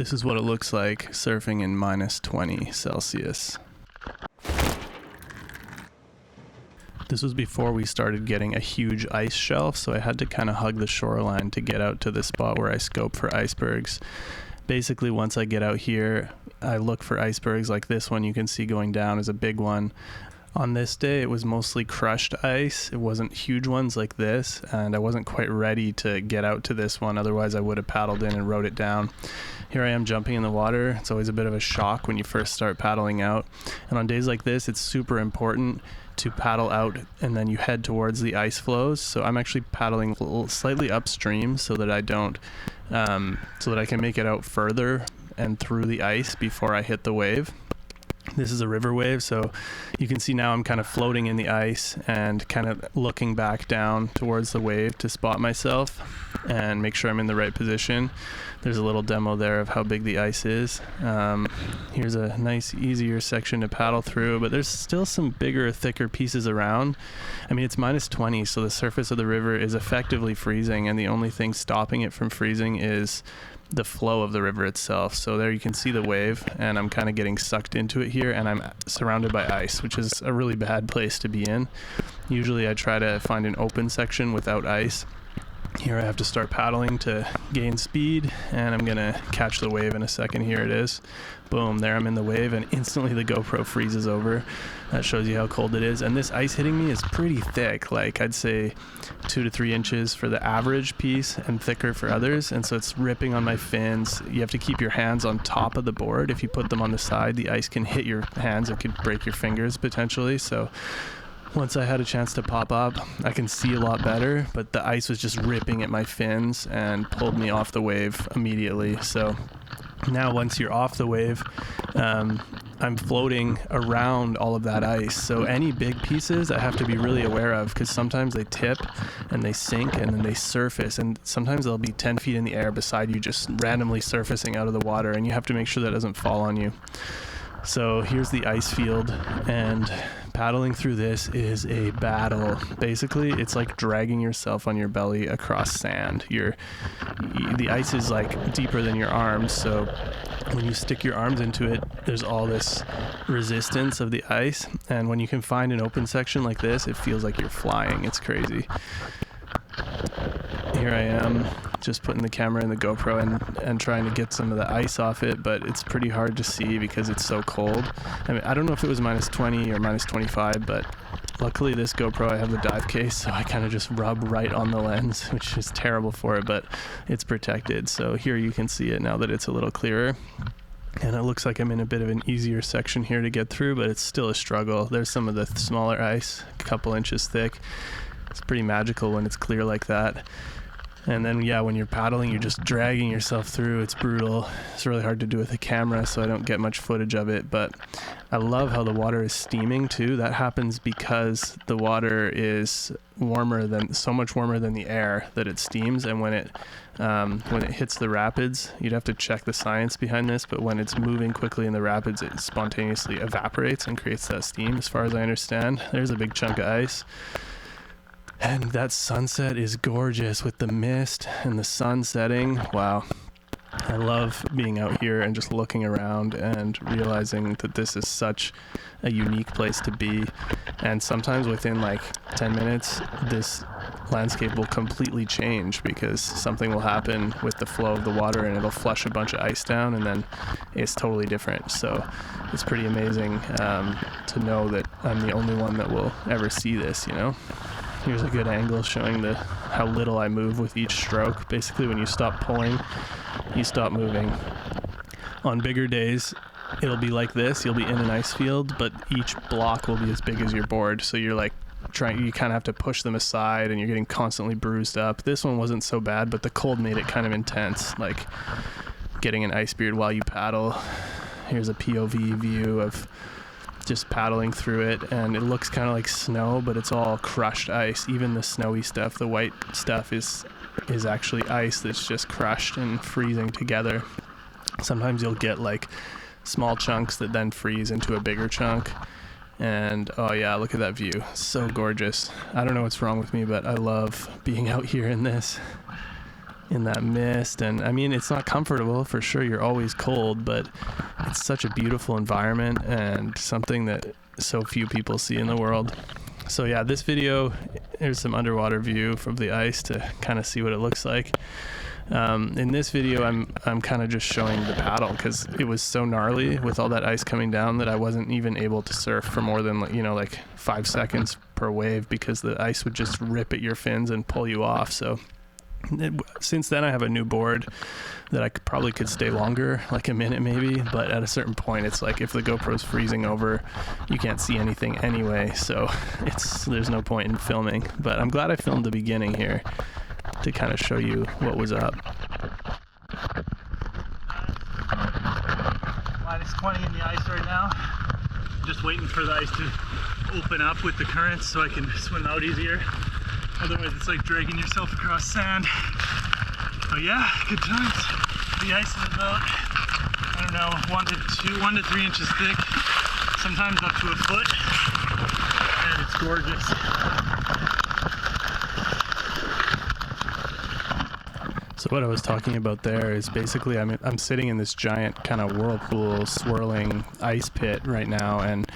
This is what it looks like surfing in -20 Celsius. This was before we started getting a huge ice shelf, so I had to kind of hug the shoreline to get out to the spot where I scope for icebergs. Basically, once I get out here, I look for icebergs like this one you can see going down is a big one. On this day, it was mostly crushed ice. It wasn't huge ones like this, and I wasn't quite ready to get out to this one. Otherwise, I would have paddled in and rode it down. Here I am jumping in the water. It's always a bit of a shock when you first start paddling out. And on days like this, it's super important to paddle out and then you head towards the ice flows. So I'm actually paddling slightly upstream so that I don't, so that I can make it out further and through the ice before I hit the wave. This is a river wave, so you can see now I'm kind of floating in the ice and kind of looking back down towards the wave to spot myself and make sure I'm in the right position. There's a little demo there of how big the ice is. Here's a nice, easier section to paddle through, but there's still some bigger, thicker pieces around. I mean, it's -20, so the surface of the river is effectively freezing, and the only thing stopping it from freezing is the flow of the river itself. So there you can see the wave, and I'm kind of getting sucked into it here, and I'm surrounded by ice, which is a really bad place to be in. Usually I try to find an open section without ice. Here I have to start paddling to gain speed, and I'm gonna catch the wave in a second. Here it is. Boom, there I'm in the wave, and instantly the GoPro freezes over. That shows you how cold it is. And this ice hitting me is pretty thick, like I'd say 2 to 3 inches for the average piece and thicker for others. And so it's ripping on my fins. You have to keep your hands on top of the board. If you put them on the side, the ice can hit your hands. It could break your fingers potentially. So once I had a chance to pop up, I can see a lot better, but the ice was just ripping at my fins and pulled me off the wave immediately. So now once you're off the wave, I'm floating around all of that ice. So any big pieces I have to be really aware of, because sometimes they tip and they sink and then they surface, and sometimes they'll be 10 feet in the air beside you, just randomly surfacing out of the water, and you have to make sure that doesn't fall on you. So here's the ice field, and paddling through this is a battle. Basically, it's like dragging yourself on your belly across sand. The ice is like deeper than your arms, so when you stick your arms into it, there's all this resistance of the ice, and when you can find an open section like this, it feels like you're flying. It's crazy. Here I am, just putting the camera in the GoPro and trying to get some of the ice off it, but it's pretty hard to see because it's so cold. I mean, I don't know if it was -20 or -25, but luckily this GoPro, I have the dive case, so I kind of just rub right on the lens, which is terrible for it, but it's protected. So here you can see it now that it's a little clearer. And it looks like I'm in a bit of an easier section here to get through, but it's still a struggle. There's some of the smaller ice, a couple inches thick. It's pretty magical when it's clear like that. And then, yeah, when you're paddling, you're just dragging yourself through. It's brutal. It's really hard to do with a camera, so I don't get much footage of it. But I love how the water is steaming, too. That happens because the water is so much warmer than the air that it steams. And when it hits the rapids, you'd have to check the science behind this, but when it's moving quickly in the rapids, it spontaneously evaporates and creates that steam, as far as I understand. There's a big chunk of ice. And that sunset is gorgeous with the mist and the sun setting. Wow. I love being out here and just looking around and realizing that this is such a unique place to be. And sometimes within like 10 minutes, this landscape will completely change because something will happen with the flow of the water and it'll flush a bunch of ice down, and then it's totally different. So it's pretty amazing to know that I'm the only one that will ever see this, you know? Here's a good angle showing how little I move with each stroke. Basically, when you stop pulling, you stop moving. On bigger days, it'll be like this. You'll be in an ice field, but each block will be as big as your board. So you're like you kind of have to push them aside, and you're getting constantly bruised up. This one wasn't so bad, but the cold made it kind of intense, like getting an ice beard while you paddle. Here's a POV view of just paddling through it, and it looks kind of like snow, but it's all crushed ice. Even the snowy stuff, the white stuff, is actually ice that's just crushed and freezing together. Sometimes you'll get like small chunks that then freeze into a bigger chunk, and oh yeah, look at that view. So gorgeous. I don't know what's wrong with me, but I love being out here in this. in that mist. And I mean, it's not comfortable for sure, you're always cold, but it's such a beautiful environment and something that so few people see in the world. So yeah, this video, here's some underwater view from the ice to kind of see what it looks like. In this video, I'm kind of just showing the paddle because it was so gnarly with all that ice coming down that I wasn't even able to surf for more than, you know, like 5 seconds per wave because the ice would just rip at your fins and pull you off. So since then I have a new board that I probably could stay longer, like a minute maybe, but at a certain point it's like if the GoPro's freezing over, you can't see anything anyway, so there's no point in filming. But I'm glad I filmed the beginning here to kind of show you what was up. -20 in the ice right now. Just waiting for the ice to open up with the currents so I can swim out easier. Otherwise it's like dragging yourself across sand. But yeah, good times. The ice is about, I don't know, 1 to 3 inches thick, sometimes up to a foot, and it's gorgeous. So what I was talking about there is basically I'm sitting in this giant kind of whirlpool swirling ice pit right now, and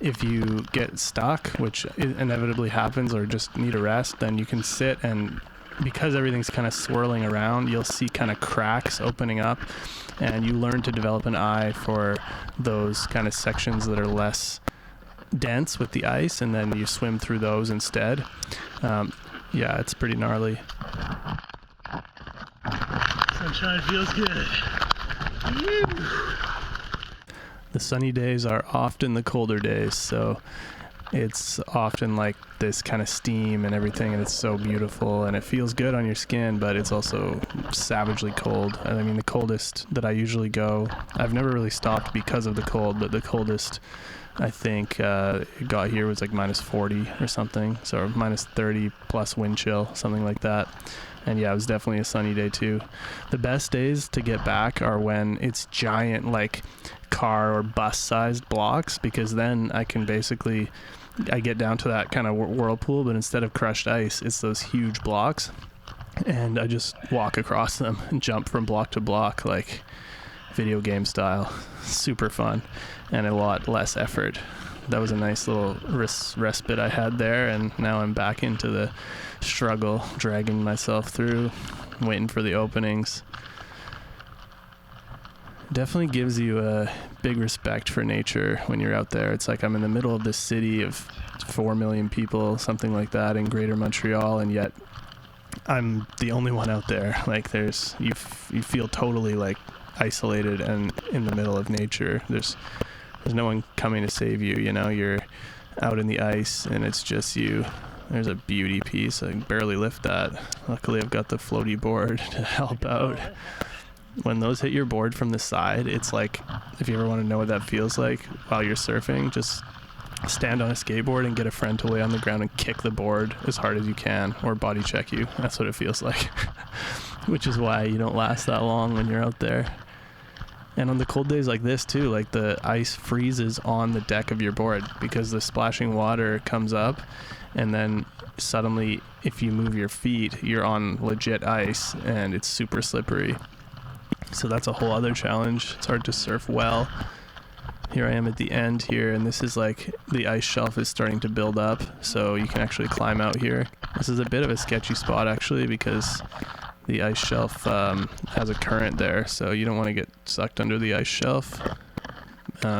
if you get stuck, which inevitably happens, or just need a rest, then you can sit, and because everything's kind of swirling around, you'll see kind of cracks opening up, and you learn to develop an eye for those kind of sections that are less dense with the ice, and then you swim through those instead. Yeah, it's pretty gnarly. Sunshine feels good. Woo! The sunny days are often the colder days, so it's often like this kind of steam and everything, and it's so beautiful and it feels good on your skin, but it's also savagely cold. I mean, the coldest that I usually go, I've never really stopped because of the cold, but the coldest I think it got here was like -40 or something, so -30 plus wind chill, something like that. And yeah, it was definitely a sunny day too. The best days to get back are when it's giant, like car or bus sized blocks, because then I get down to that kind of whirlpool, but instead of crushed ice, it's those huge blocks, and I just walk across them and jump from block to block like video game style. Super fun and a lot less effort. That was a nice little respite I had there, and now I'm back into the struggle, dragging myself through, waiting for the openings. Definitely gives you a big respect for nature when you're out there. It's like I'm in the middle of this city of 4 million people, something like that, in Greater Montreal, and yet I'm the only one out there. Like you feel totally like isolated and in the middle of nature. There's no one coming to save you, you know, you're out in the ice and it's just you. There's a beauty piece. I can barely lift that. Luckily I've got the floaty board to help out. When those hit your board from the side, it's like, if you ever want to know what that feels like while you're surfing, just stand on a skateboard and get a friend to lay on the ground and kick the board as hard as you can, or body check you. That's what it feels like. Which is why you don't last that long when you're out there. And on the cold days like this too, like the ice freezes on the deck of your board because the splashing water comes up, and then suddenly if you move your feet, you're on legit ice and it's super slippery. So that's a whole other challenge. It's hard to surf well. Here I am at the end here, and this is like the ice shelf is starting to build up, so you can actually climb out here. This is a bit of a sketchy spot actually because the ice shelf has a current there, so you don't want to get sucked under the ice shelf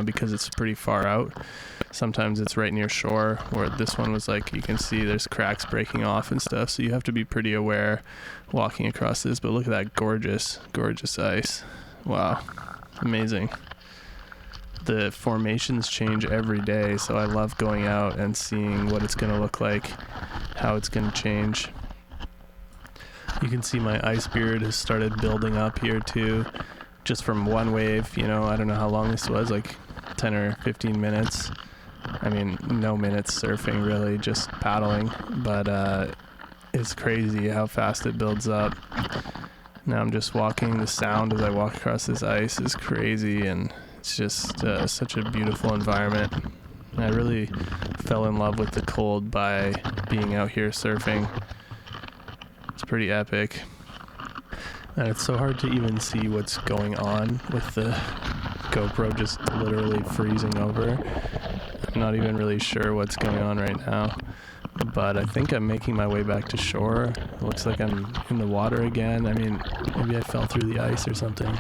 because it's pretty far out. Sometimes it's right near shore, where this one was like, you can see there's cracks breaking off and stuff, so you have to be pretty aware walking across this. But look at that gorgeous, gorgeous ice. Wow, amazing. The formations change every day, so I love going out and seeing what it's going to look like, how it's going to change. You can see my ice beard has started building up here too, just from one wave. You know, I don't know how long this was, like 10 or 15 minutes. I mean, no minutes surfing really, just paddling, but it's crazy how fast it builds up. Now I'm just walking. The sound as I walk across this ice is crazy, and it's just such a beautiful environment. And I really fell in love with the cold by being out here surfing. It's pretty epic. And it's so hard to even see what's going on with the GoPro just literally freezing over. I'm not even really sure what's going on right now, but I think I'm making my way back to shore. It looks like I'm in the water again. I mean, maybe I fell through the ice or something.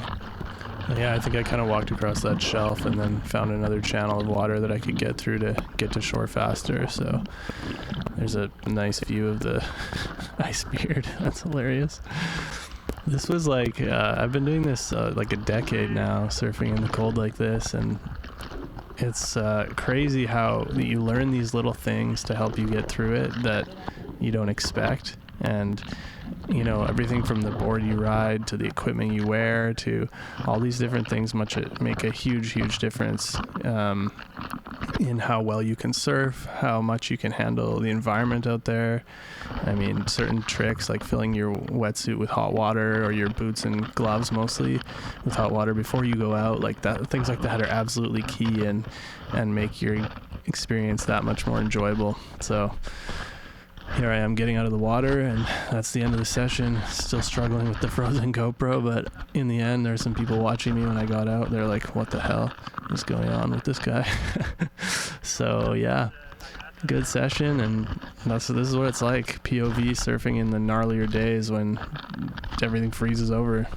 Yeah, I think I kind of walked across that shelf and then found another channel of water that I could get through to get to shore faster. So there's a nice view of the ice beard. That's hilarious. This was like, I've been doing this like a decade now, surfing in the cold like this, and it's crazy how you learn these little things to help you get through it that you don't expect. And you know, everything from the board you ride to the equipment you wear to all these different things make a huge difference in how well you can surf, how much you can handle the environment out there. I mean, certain tricks like filling your wetsuit with hot water, or your boots and gloves mostly with hot water before you go out, like that, things like that are absolutely key and make your experience that much more enjoyable. So here I am getting out of the water, and that's the end of the session. Still struggling with the frozen GoPro, but in the end, there's some people watching me when I got out. They're like, what the hell is going on with this guy? So yeah, good session, and this is what it's like, POV surfing in the gnarlier days when everything freezes over.